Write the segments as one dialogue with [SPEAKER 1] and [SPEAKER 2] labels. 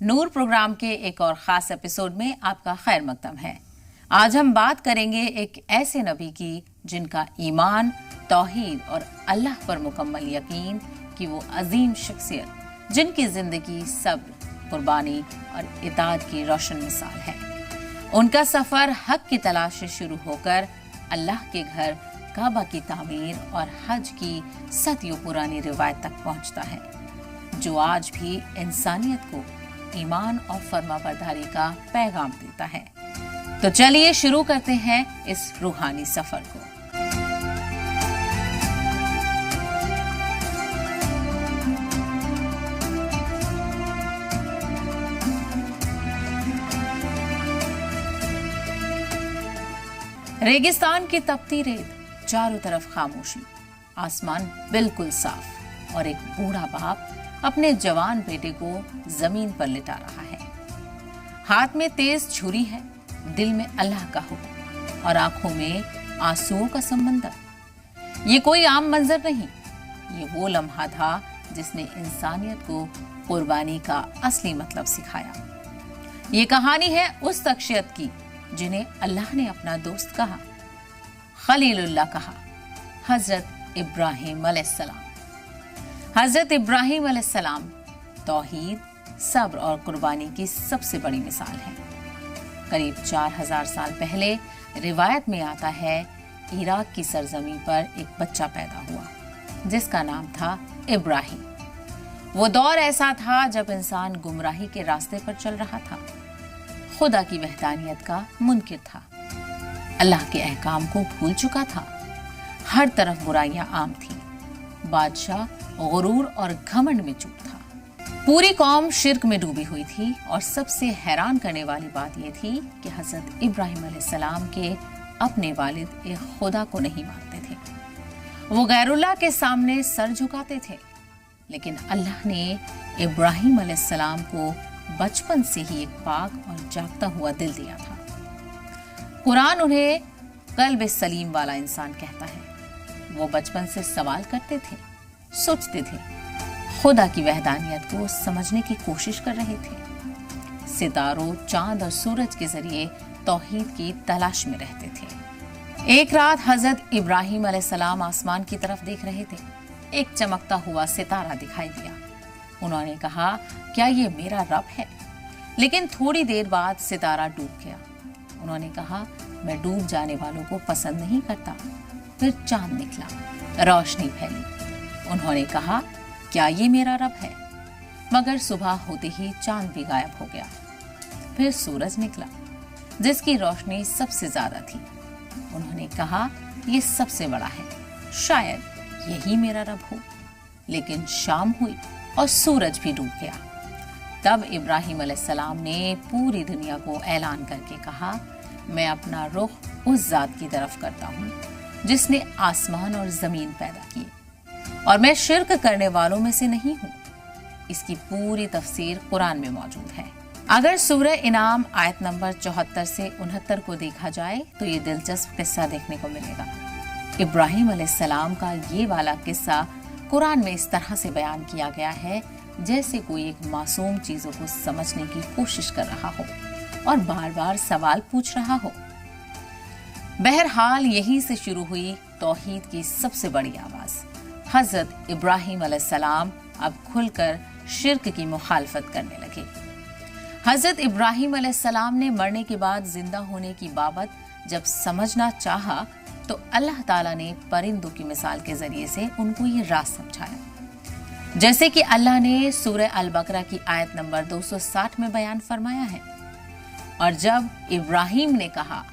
[SPEAKER 1] नूर programme के एक और खास एपिसोड में आपका खैर मकदम है। आज हम बात करेंगे एक ऐसे नबी की जिनका ईमान, तौहीद और अल्लाह पर मुकम्मल यकीन कि वो अजीम शख्सियत जिनकी जिंदगी सब्र, कुर्बानी और इताअत की रोशन मिसाल है। उनका सफर हक की तलाश से शुरू होकर अल्लाह के घर काबा की तामीर और हज की सदियों पुरानी रिवायत तक पहुंचता है, जो आज भी इंसानियत को ईमान और फर्माबरदारी का पैगाम देता है। तो चलिए शुरू करते हैं इस रूहानी सफर को। रेगिस्तान की तपती रेत, चारों तरफ खामोशी, आसमान बिल्कुल साफ और एक बूढ़ा बाप अपने जवान बेटे को जमीन पर लिटा रहा है। हाथ में तेज छुरी है, दिल में अल्लाह का हुक्म और आंखों में आंसुओं का समंदर। ये कोई आम मंजर नहीं, ये वो लम्हा था जिसने इंसानियत को कुर्बानी का असली मतलब सिखाया। ये कहानी है उस शख्सियत की जिन्हें अल्लाह ने अपना दोस्त कहा, खलीलुल्लाह कहा, हजरत इब्राहिम अलैहिस्सलाम। हजरत इब्राहिम अलैहिस्सलाम तौहीद, सब्र और कुर्बानी की सबसे बड़ी मिसाल है। करीब 4000 साल पहले रिवायत में आता है, इराक की सरजमी पर एक बच्चा पैदा हुआ जिसका नाम था इब्राहिम। वो दौर ऐसा था जब इंसान गुमराही के रास्ते पर चल रहा था, खुदा की वहदानियत का मुनकिर था, अल्लाह के अहकाम को भूल चुका था, हर तरफ बुराइयां आम थी, बादशाह गुरूर और घमंड में चूक था। पूरी कौम शिर्क में डूबी हुई थी और सबसे हैरान करने वाली बात यह थी कि हजरत इब्राहिम अलैहिस्सलाम के अपने वालिद एक खुदा को नहीं मानते थे। वो गैरुल्लाह के सामने सर झुकाते थे, लेकिन अल्लाह ने इब्राहिम अलैहिस्सलाम को बचपन से ही एक पाक और जागता हुआ दिल दिया था। कुरान उन्हें कल्ब सलीम वाला इंसान कहता है। वो बचपन से सवाल करते थे, सोचते थे, खुदा की वहदानियत को समझने की कोशिश कर रहे थे, सितारों, चांद और सूरज के जरिए तौहीद की तलाश में रहते थे। एक रात हजरत इब्राहिम अलैहिस्सलाम आसमान की तरफ देख रहे थे। एक चमकता हुआ सितारा दिखाई दिया। उन्होंने कहा, क्या ये मेरा रब है? लेकिन थोड़ी देर बाद सितारा डूब गया। उन्होंने कहा, मैं डूब जाने वालों को पसंद नहीं करता। फिर चांद निकला, रोशनी फैली। उन्होंने कहा, क्या ये मेरा रब है? मगर सुबह होते ही चांद भी गायब हो गया। फिर सूरज निकला, जिसकी रोशनी सबसे ज्यादा थी। उन्होंने कहा, ये सबसे बड़ा है, शायद यही मेरा रब हो। लेकिन शाम हुई और सूरज भी डूब गया। तब इब्राहिम अलैहिस्सलाम ने पूरी दुनिया को ऐलान करके कहा, मैं अपना रुख उस जात की तरफ करता हूँ जिसने आसमान और जमीन पैदा किए, और मैं शिर्क करने वालों में से नहीं हूँ। इसकी पूरी तफसीर कुरान में मौजूद है। अगर सूरह इनाम आयत नंबर 74 से 69 को देखा जाए तो ये दिलचस्प किस्सा देखने को मिलेगा। इब्राहिम अलैहिस्सलाम का ये वाला किस्सा कुरान में इस तरह से बयान किया गया है जैसे कोई एक मासूम चीजों को समझने की कोशिश कर रहा हो और बार बार सवाल पूछ रहा हो। बहरहाल यहीं से शुरू हुई तौहीद की सबसे बड़ी आवाज। हजरत इब्राहिम अलैहिस्सलाम अब खुलकर शिर्क की मुखालफत करने लगे। हजरत इब्राहिम अलैहिस्सलाम ने मरने के बाद जिंदा होने की बाबत जब समझना चाहा तो अल्लाह ताला ने परिंदों की मिसाल के जरिए से उनको ये राज समझाया, जैसे कि अल्लाह ने सूरह अल बकरा की आयत नंबर 260 में बयान फरमाया है। और जब इब्राहिम ने कहा,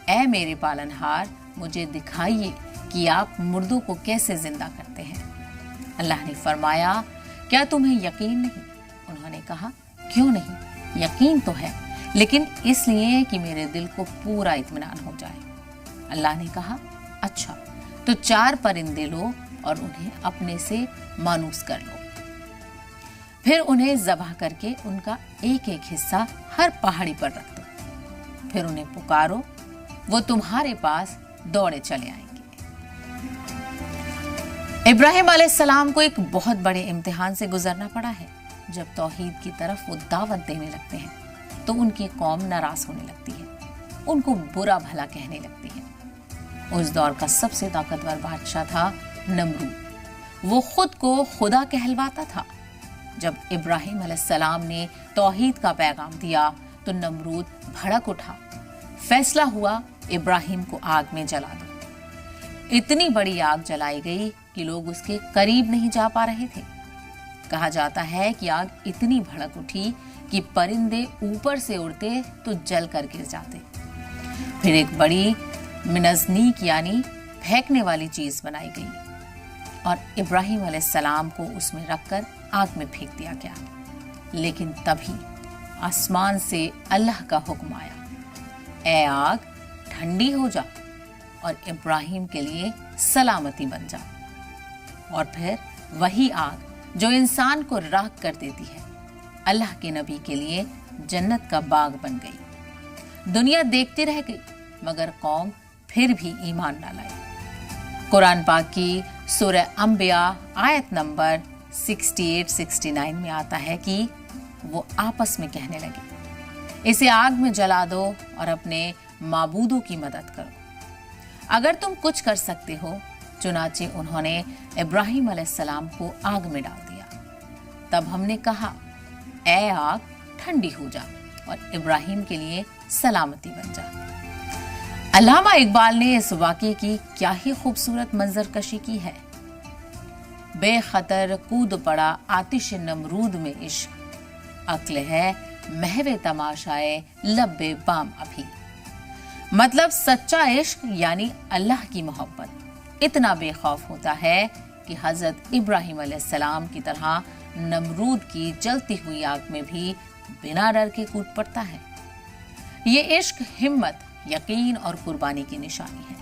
[SPEAKER 1] ऐ मेरे पालनहार, मुझे दिखाइए कि आप मुर्दों को कैसे जिंदा करते हैं। अल्लाह ने फरमाया, क्या तुम्हें यकीन नहीं? उन्होंने कहा, क्यों नहीं, यकीन तो है, लेकिन इसलिए कि मेरे दिल को पूरा इत्मीनान हो जाए। अल्लाह ने कहा, अच्छा, तो 4 परिंदे लो और उन्हें अपने से मानूस कर लो। फिर उन्हें ज़बह करके उनका एक एक हिस्सा हर पहाड़ी पर रख दो। फिर उन्हें पुकारो, वो तुम्हारे पास दौड़े चले आएंगे। इब्राहिम अलैहिस्सलाम को एक बहुत बड़े इम्तिहान से गुजरना पड़ा है। जब तौहीद की तरफ वो दावत देने लगते हैं तो उनकी कौम नाराज होने लगती है, उनको बुरा भला कहने लगती है। उस दौर का सबसे ताकतवर बादशाह था नमरूद। वो खुद को खुदा कहलवाता था। जब इब्राहिम अलैहिस्सलाम ने तौहीद का पैगाम दिया तो नमरूद भड़क उठा। फैसला हुआ इब्राहिम को आग में जला दो। इतनी बड़ी आग जलाई गई कि लोग उसके करीब नहीं जा पा रहे थे। कहा जाता है कि आग इतनी भड़क उठी कि परिंदे ऊपर से उड़ते तो जल कर गिर जाते। फिर एक बड़ी मिनजनीक यानी फेंकने वाली चीज बनाई गई और इब्राहिम अलैहिस्सलाम को उसमें रखकर आग में फेंक दिया गया। लेकिन तभी आसमान से अल्लाह का हुक्म आया, ए आग ठंडी हो जा और इब्राहिम के लिए सलामती बन जा। और फिर वही आग जो इंसान को राख कर देती है, अल्लाह के नबी के लिए जन्नत का बाग बन गई। दुनिया देखती रह गई मगर कौम फिर भी ईमान न लाई। कुरान पाक की सूरह अंबिया आयत नंबर 68-69 में आता है कि वो आपस में कहने लगे, इसे आग में जला दो और अपने माबूदों की मदद करो अगर तुम कुछ कर सकते हो। चुनाचे उन्होंने इब्राहिम अलैहिस्सलाम को आग में डाल दिया। तब हमने कहा, ए आग ठंडी हो जा और इब्राहिम के लिए सलामती बन जा। अल्लामा इकबाल ने इस वाक़े की क्या ही खूबसूरत मंजरकशी की है। बेखतर कूद पड़ा आतिश नमरूद में इश्क, अक्ल है महवे तमाशाए लब्बे बाम अभी। मतलब सच्चा इश्क यानी अल्लाह की मोहब्बत इतना बेखौफ होता है कि हजरत इब्राहिम अलैहिस्सलाम की तरह नमरूद की जलती हुई आग में भी बिना डर के कूद पड़ता है। ये इश्क हिम्मत, यकीन और कुर्बानी की निशानी है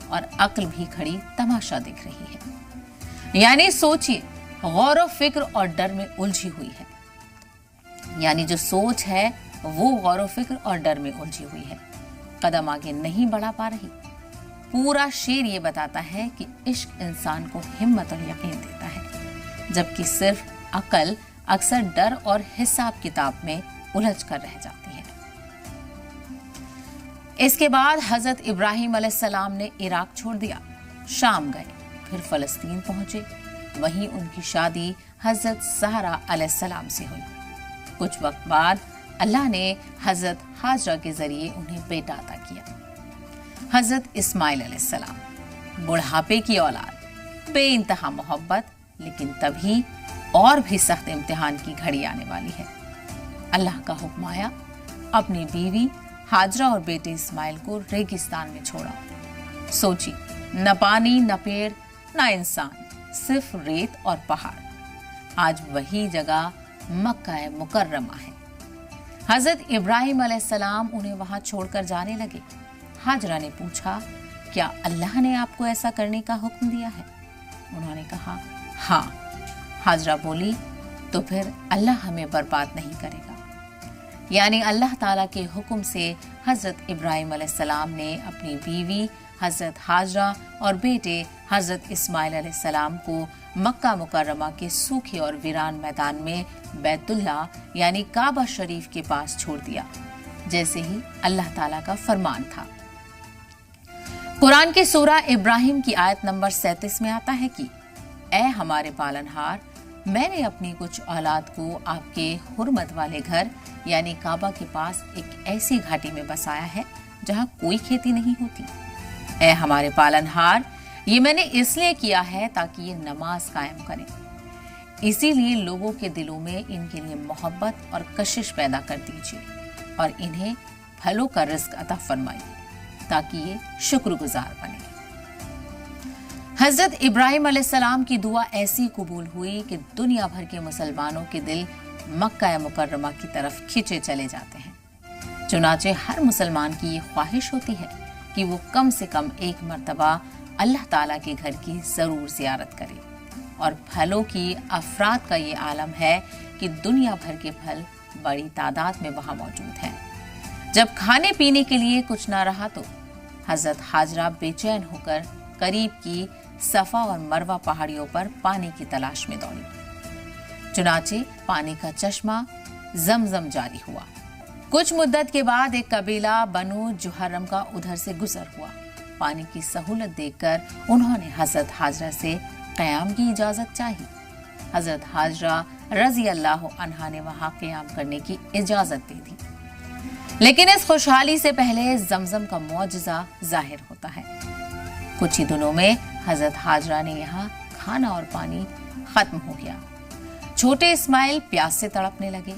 [SPEAKER 1] और अक्ल भी खड़ी तमाशा देख रही है। यानी सोचिए, गौर फिक्र और डर में उलझी हुई है। यानी जो सोच है वो गौर फिक्र और डर में उलझी हुई है, कदम आगे नहीं बढ़ा पा रही। पूरा शेर ये बताता है कि इश्क इंसान को हिम्मत और यकीन देता है, जबकि सिर्फ अकल अक्सर डर और हिसाब किताब में उलझ कर रह जाती है। इसके बाद हजरत इब्राहिम अलैहिस्सलाम ने इराक छोड़ दिया, शाम गए, फिर फलस्तीन पहुंचे। वहीं उनकी शादी हजरत सहरा अलैहिस्सलाम से हुई। कुछ वक्त बाद अल्लाह ने हजरत हाजरा के जरिए उन्हें बेटा अता किया। हजरत इस्माइल अलैहिस्सलाम बुढ़ापे की औलाद, बेइंतहा मोहब्बत, लेकिन तभी और भी सख्त इम्तिहान की घड़ी आने वाली है। अल्लाह का हुक्म आया, अपनी बीवी हाजरा और बेटे इस्माइल को रेगिस्तान में छोड़ा। सोची, न पानी न पेड़ न इंसान, सिर्फ रेत और पहाड़। आज वही जगह मक्का मुकर्रमा है। हजरत इब्राहिम अलैहिस्सलाम उन्हें वहां छोड़कर जाने लगे। हाजरा ने पूछा, क्या अल्लाह ने आपको ऐसा करने का हुक्म दिया है? उन्होंने कहा, हाँ। हाजरा बोली, तो फिर अल्लाह हमें बर्बाद नहीं करेगा। यानी अल्लाह ताला के हुक्म से हजरत इब्राहिम अलैहिस्सलाम ने अपनी बीवी हजरत हाजरा और बेटे हजरत इस्माइल अलैहिस्सलाम को मक्का मुकर्रमा के सूखे और वीरान मैदान में बैतुल्ला यानी काबा शरीफ के पास छोड़ दिया, जैसे ही अल्लाह ताला का फरमान था। कुरान की सूरा इब्राहिम की आयत नंबर 37 में आता है कि ए हमारे पालनहार, मैंने अपनी कुछ औलाद को आपके हुर्मत वाले घर यानी काबा के पास एक ऐसी घाटी में बसाया है जहां कोई खेती नहीं होती। ए हमारे पालनहार, ये मैंने इसलिए किया है ताकि ये नमाज कायम करें। इसीलिए लोगों के दिलों में इनके लिए मोहब्बत और कशिश पैदा कर दीजिए और इन्हें फलों का रिज्क अता फरमाइए ताकि ये शुक्रगुजार बने। हजरत इब्राहिम अलैहिस्सलाम की दुआ ऐसी कबूल हुई कि दुनिया भर के मुसलमानों के दिल मक्का मुकर्रमा की तरफ खींचे चले जाते हैं। चुनाचे हर मुसलमान की ये ख्वाहिश होती है कि वो कम से कम एक मर्तबा अल्लाह ताला के घर की जरूर जियारत करे। और फलों की अफराद का ये आलम है कि दुनिया भर के फल बड़ी तादाद में वहां मौजूद हैं। जब खाने पीने के लिए कुछ ना रहा तो हजरत हाजरा बेचैन होकर करीब की सफा और मरवा पहाड़ियों पर पानी की तलाश में दौड़ी। चुनाचे पानी का चश्मा जमजम जारी हुआ। कुछ मुद्दत के बाद एक कबीला बनु जुहर्रम का उधर से गुजर हुआ। पानी की सहूलत देखकर उन्होंने हजरत हाजरा से क़याम की इजाजत चाही। हजरत हाजरा रजी अल्लाह अन्हा ने वहां क़याम करने की इजाजत दे दी। लेकिन इस खुशहाली से पहले जमजम का मौजज़ा जाहिर होता है। कुछ ही दिनों में हजरत हाजरा ने यहाँ खाना और पानी खत्म हो गया। छोटे इस्माइल प्यास से तड़पने लगे।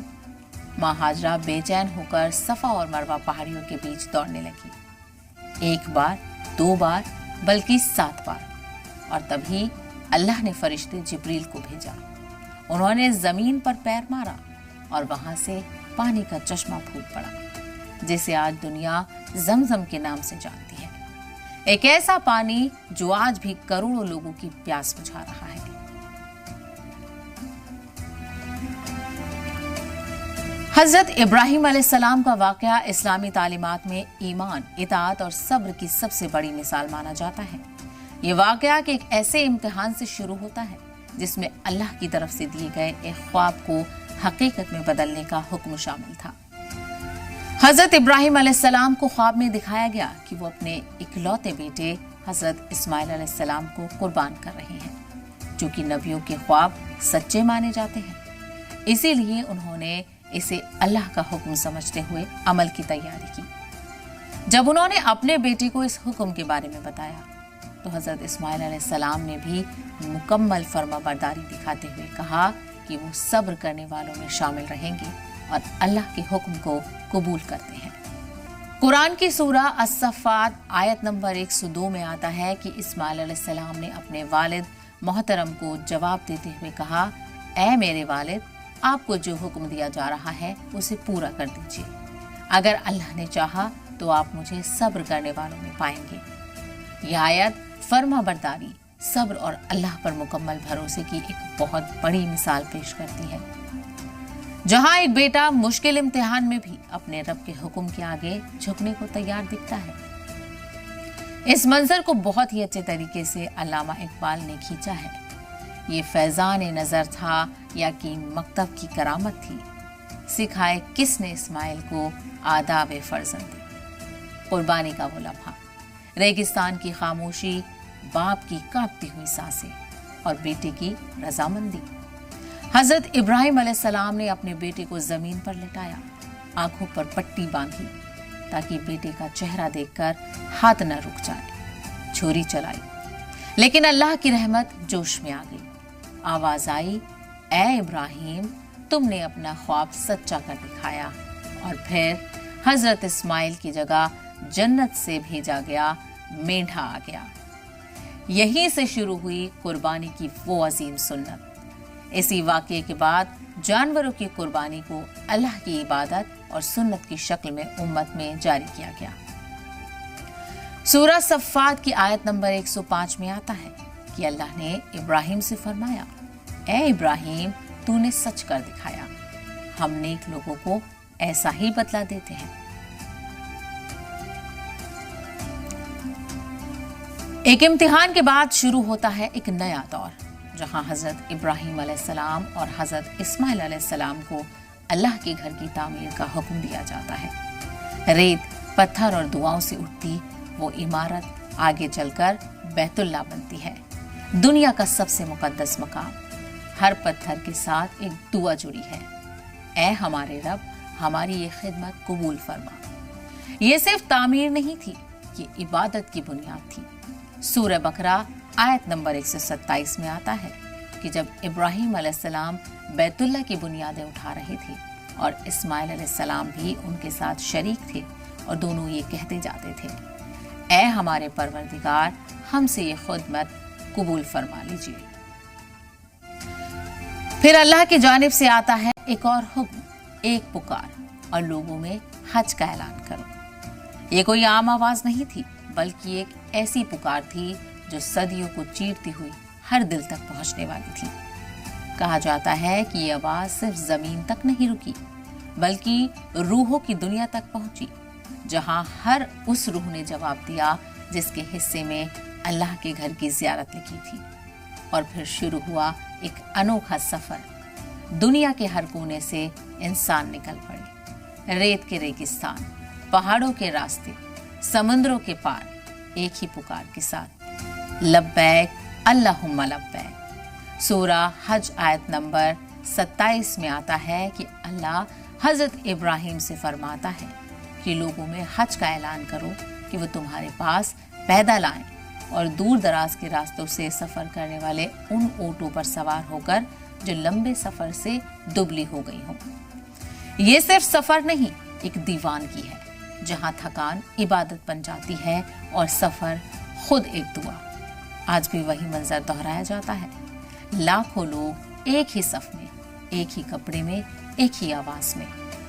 [SPEAKER 1] माँ हाजरा बेचैन होकर सफा और मरवा पहाड़ियों के बीच दौड़ने लगी। एक बार, 2 बार, बल्कि 7 बार। और तभी अल्लाह ने फरिश्ते जिब्रील को भेजा। उन्होंने जमीन पर पैर मारा और वहां से पानी का चश्मा फूट पड़ा, जिसे आज दुनिया जमजम के नाम से जानती है। एक ऐसा पानी जो आज भी करोड़ों लोगों की प्यास बुझा रहा है। हजरत इब्राहिम अलैहिस्सलाम का वाकया इस्लामी तालीमात में ईमान, इताअत और सब्र की सबसे बड़ी मिसाल माना जाता है। ये वाकया एक ऐसे इम्तिहान से शुरू होता है जिसमें अल्लाह की तरफ से दिए गए एक ख्वाब को हकीकत में बदलने का हुक्म शामिल था। हजरत इब्राहिम अलैहिस्सलाम को ख्वाब में दिखाया गया कि वो अपने इकलौते बेटे हजरत इस्माइल अलैहिस्सलाम को कुर्बान कर रहे हैं, जो कि नबियों के ख्वाब सच्चे माने जाते हैं। इसीलिए उन्होंने इसे अल्लाह का हुक्म समझते हुए अमल की तैयारी की। जब उन्होंने अपने बेटे को इस हुक्म के बारे में बताया तो हजरत इस्माइल अलैहिस्सलाम ने भी मुकम्मल फर्माबरदारी दिखाते हुए कहा कि वो सब्र करने वालों में शामिल रहेंगे और अल्लाह के हुक्म को कबूल करते हैं। कुरान की सूरा अस-सफ़ात आयत नंबर 102 में आता है कि इस्माइल अलैहिस्सलाम ने अपने वालिद मोहतरम को जवाब देते हुए कहा, ऐ मेरे वालिद, आपको जो हुक्म दिया जा रहा है उसे पूरा कर दीजिए। अगर अल्लाह ने चाहा तो आप मुझे सब्र करने वालों में पाएंगे। यह आयत फर्माबरदारी, सब्र और अल्लाह पर मुकम्मल भरोसे की एक बहुत बड़ी मिसाल पेश करती है। जहां एक बेटा मुश्किल इम्तिहान में भी अपने रब के हुक्म के आगे झुकने को तैयार दिखता है। इस मंजर को बहुत ही अच्छे तरीके से अल्लामा इकबाल ने खींचा है। ये फैजान नजर था या कि मकतब की करामत थी, सिखाए किसने इस्माइल को आदाब फर्जंदी। कुर्बानी का वो लम्हा, रेगिस्तान की खामोशी, बाप की कांपती हुई सांसें और बेटे की रजामंदी। हजरत इब्राहिम अलैहिस्सलाम ने अपने बेटे को जमीन पर लिटाया, आंखों पर पट्टी बांधी ताकि बेटे का चेहरा देखकर हाथ न रुक जाए। छुरी चलाई, लेकिन अल्लाह की रहमत जोश में आ गई। आवाज आई, ऐ इब्राहिम, तुमने अपना ख्वाब सच्चा कर दिखाया। और फिर हजरत इस्माइल की जगह जन्नत से भेजा गया मेंढा आ गया। यहीं से शुरू हुई कुर्बानी की वो अजीम सुन्नत। इसी वाक़ये के बाद जानवरों की कुर्बानी को अल्लाह की इबादत और सुन्नत की शक्ल में उम्मत में जारी किया गया। सूरह सफ़ात की आयत नंबर 105 में आता है कि अल्लाह ने इब्राहिम से फरमाया, ऐ इब्राहिम, तूने सच कर दिखाया। हम नेक लोगों को ऐसा ही बदला देते हैं। एक इम्तिहान के बाद शुरू होता है एक नया दौर, जहां हजरत इब्राहिम अलैहिस्सलाम और हजरत इस्माइल अलैहिस्सलाम को अल्लाह के घर की तामीर का हुक्म दिया जाता है। रेत, पत्थर और दुआओं से उठती वो इमारत आगे चलकर बैतुल्लाह बनती है, दुनिया का सबसे मुकद्दस मकाम। हर पत्थर के साथ एक दुआ जुड़ी है, ऐ हमारे रब, हमारी ये खिदमत कबूल फरमा। ये सिर्फ तामीर नहीं थी, ये इबादत की बुनियाद थी। सूरह बकरा आयत नंबर 127 में आता है कि जब इब्राहिम अलैहिस्सलाम बैतुल्लाह की बुनियादें उठा रहे थे और इस्माइल अलैहिस्सलाम भी उनके साथ शरीक थे, और दोनों ये कहते जाते थे, ऐ हमारे परवरदिगार, हमसे ये खुदमत कबूल फरमा लीजिए। फिर अल्लाह की जानिब से आता है एक और हुक्म, एक पुकार, और लोगों में हज का ऐलान करो। ये कोई आम आवाज नहीं थी, बल्कि एक ऐसी पुकार थी जो सदियों को चीरती हुई हर दिल तक पहुंचने वाली थी। कहा जाता है कि ये आवाज सिर्फ जमीन तक नहीं रुकी, बल्कि रूहों की दुनिया तक पहुंची, जहां हर उस रूह ने जवाब दिया जिसके हिस्से में अल्लाह के घर की ज़ियारत लिखी थी। और फिर शुरू हुआ एक अनोखा सफर, दुनिया के हर कोने से इंसान निकल पड़े। रेत के रेगिस्तान, पहाड़ों के रास्ते, समुद्रों के पार, एक ही पुकार के साथ, लब्बैक अल्लाहुम्मा लब्बैक। सूरा हज आयत नंबर 27 में आता है कि अल्लाह हजरत इब्राहिम से फरमाता है कि लोगों में हज का ऐलान करो कि वो तुम्हारे पास पैदल आएं और दूर दराज के रास्तों से सफर करने वाले उन ऊँटों पर सवार होकर जो लंबे सफर से दुबली हो गई हो। ये सिर्फ सफर नहीं, एक दीवानगी है जहां थकान इबादत बन जाती है और सफर खुद एक दुआ। आज भी वही मंजर दोहराया जाता है। लाखों लोग एक ही सफ में, एक ही कपड़े में, एक ही आवाज में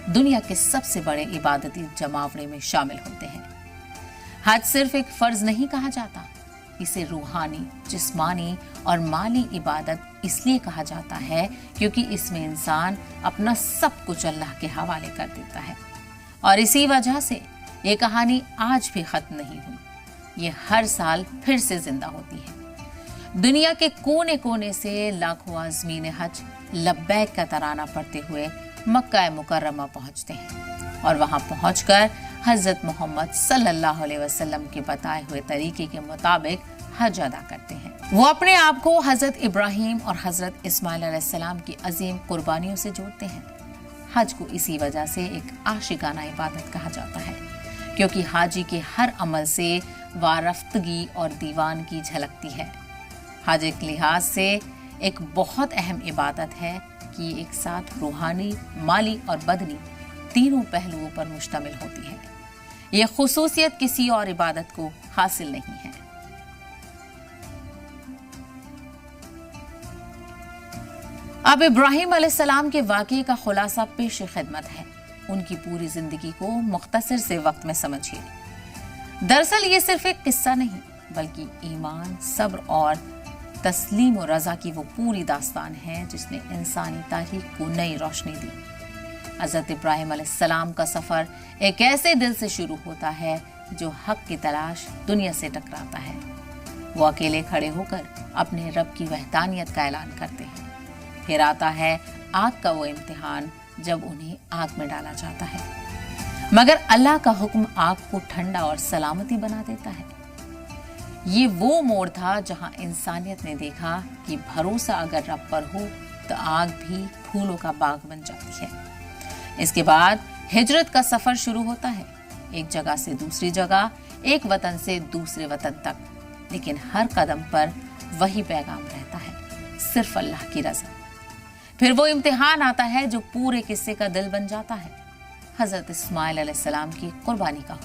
[SPEAKER 1] दुनिया के सबसे बड़े इबादती जमावड़े में शामिल होते हैं। हज सिर्फ एक फर्ज नहीं कहा जाता, इसे रूहानी, जिस्मानी और माली इबादत इसलिए कहा जाता है क्योंकि इसमें इंसान अपना सब कुछ अल्लाह के हवाले कर देता है। और इसी वजह से ये कहानी आज भी खत्म नहीं हुई। ये हर साल फिर से जिंदा होती है। दुनिया के कोने कोने से लाखों आज़मीन हज लब्बैक का तराना पढ़ते हुए मक्का मुकर्रमा पहुंचते हैं और वहां पहुंचकर हजरत मोहम्मद सल्लल्लाहु अलैहि वसल्लम के बताए हुए तरीके के मुताबिक हज अदा करते हैं। वो अपने आप को हजरत इब्राहिम और हजरत इस्माइल अलैहिस्सलाम की अजीम कुर्बानियों से जोड़ते हैं। हज को इसी वजह से एक आशिकाना इबादत कहा जाता है क्योंकि हाजी के हर अमल से वारफ्तगी और दीवानगी झलकती है। हज एक लिहाज से एक बहुत अहम इबादत है कि एक साथ रूहानी, माली और बदनी तीनों पहलुओं पर मुश्तमिल होती है। यह खुसूसियत किसी और इबादत को हासिल नहीं है। अब इब्राहिम अलैहिस्सलाम के वाक़े का खुलासा पेश खिदमत है। उनकी पूरी जिंदगी को मुख्तसर से वक्त में समझिए। दरअसल ये सिर्फ एक किस्सा नहीं बल्कि ईमान, सब्र और तस्लीम और रजा की वो पूरी दास्तान है जिसने इंसानी तारीख को नई रोशनी दी। हजरत इब्राहिम अलैहिस्सलाम का सफर एक ऐसे दिल से शुरू होता है जो हक की तलाश दुनिया से टकराता है। वो अकेले खड़े होकर अपने रब की वहदानियत का ऐलान करते हैं। फिर आता है आग का वो इम्तिहान जब उन्हें आग में डाला जाता है, मगर अल्लाह का हुक्म आग को ठंडा और सलामती बना देता है। ये वो मोड़ था जहां इंसानियत ने देखा कि भरोसा अगर रब पर हो तो आग भी फूलों का बाग बन जाती है। इसके बाद हिजरत का सफर शुरू होता है, एक जगह से दूसरी जगह, एक वतन से दूसरे वतन तक, लेकिन हर कदम पर वही पैगाम रहता है, सिर्फ अल्लाह की रजा। फिर वो इम्तिहान आता है जो पूरे किस्से का दिल बन जाता है, हजरत इस्माइल अलैहिस्सलाम की कुर्बानी का।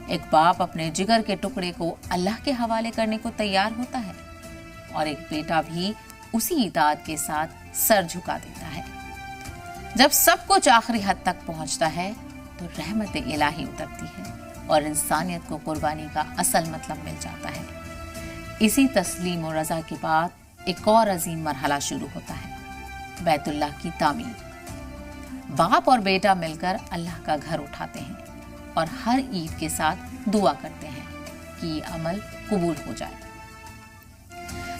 [SPEAKER 1] एक बाप अपने जिगर के टुकड़े को अल्लाह के हवाले करने को तैयार होता है और एक बेटा भी उसी इताअत के साथ सर झुका देता है। जब सब कुछ आखिरी हद तक पहुंचता है तो रहमत इलाही उतरती है और इंसानियत को कुर्बानी का असल मतलब मिल जाता है। इसी तस्लीम और रजा के बाद एक और अजीम मरहला शुरू होता है, बैतुल्लाह की तामीर। बाप और बेटा मिलकर अल्लाह का घर उठाते हैं और हर ईद के साथ दुआ करते हैं कि ये अमल कबूल हो जाए।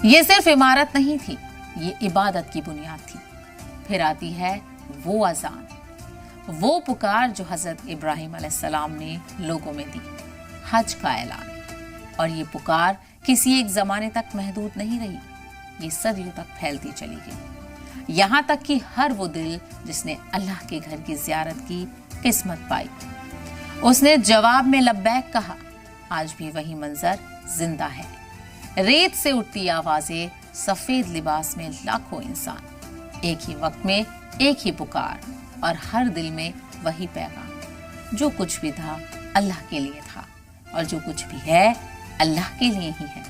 [SPEAKER 1] ये सिर्फ इमारत नहीं थी, ये इबादत की बुनियाद थी। फिर आती है वो अजान, वो पुकार जो हजरत इब्राहिम अलैहिस्सलाम ने लोगों में दी, हज का ऐलान। और ये पुकार किसी एक जमाने तक महदूद नहीं रही, ये सदियों तक फैलती चली गई, यहाँ तक कि हर वो दिल जिसने अल्लाह के घर की ज़ियारत की किस्मत पाई, उसने जवाब में लब्बैक कहा। आज भी वही मंजर जिंदा है, रेत से उठती आवाजें, सफेद लिबास में लाखों इंसान, एक ही वक्त में एक ही पुकार, और हर दिल में वही पैगाम, जो कुछ भी था अल्लाह के लिए था और जो कुछ भी है अल्लाह के लिए ही है।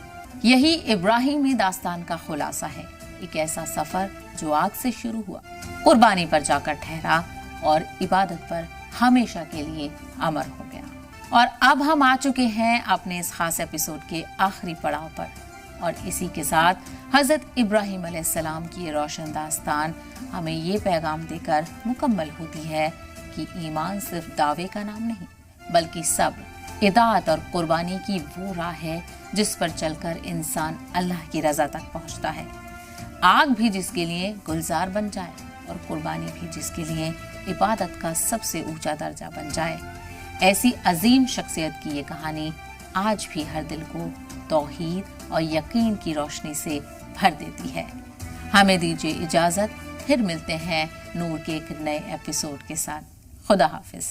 [SPEAKER 1] यही इब्राहिमी दास्तान का खुलासा है, एक ऐसा सफर जो आग से शुरू हुआ, कुर्बानी पर जाकर ठहरा और इबादत पर हमेशा के लिए अमर हो गया। और अब हम आ चुके हैं अपने इस खास एपिसोड के आखिरी पड़ाव पर, और इसी के साथ हजरत इब्राहिम अलैहिस्सलाम की रोशन दास्तान हमें ये पैगाम देकर मुकम्मल होती है कि ईमान सिर्फ दावे का नाम नहीं बल्कि सब्र, इताअत और कुर्बानी की वो राह है जिस पर चलकर इंसान अल्लाह की रजा तक पहुंचता है। आग भी जिसके लिए गुलजार बन जाए और कुर्बानी भी जिसके लिए इबादत का सबसे ऊंचा दर्जा बन जाए। ऐसी अजीम शख्सियत की ये कहानी आज भी हर दिल को तौहीद और यकीन की रोशनी से भर देती है। हमें दीजिए इजाजत, फिर मिलते हैं नूर के एक नए एपिसोड के साथ। खुदा हाफिज।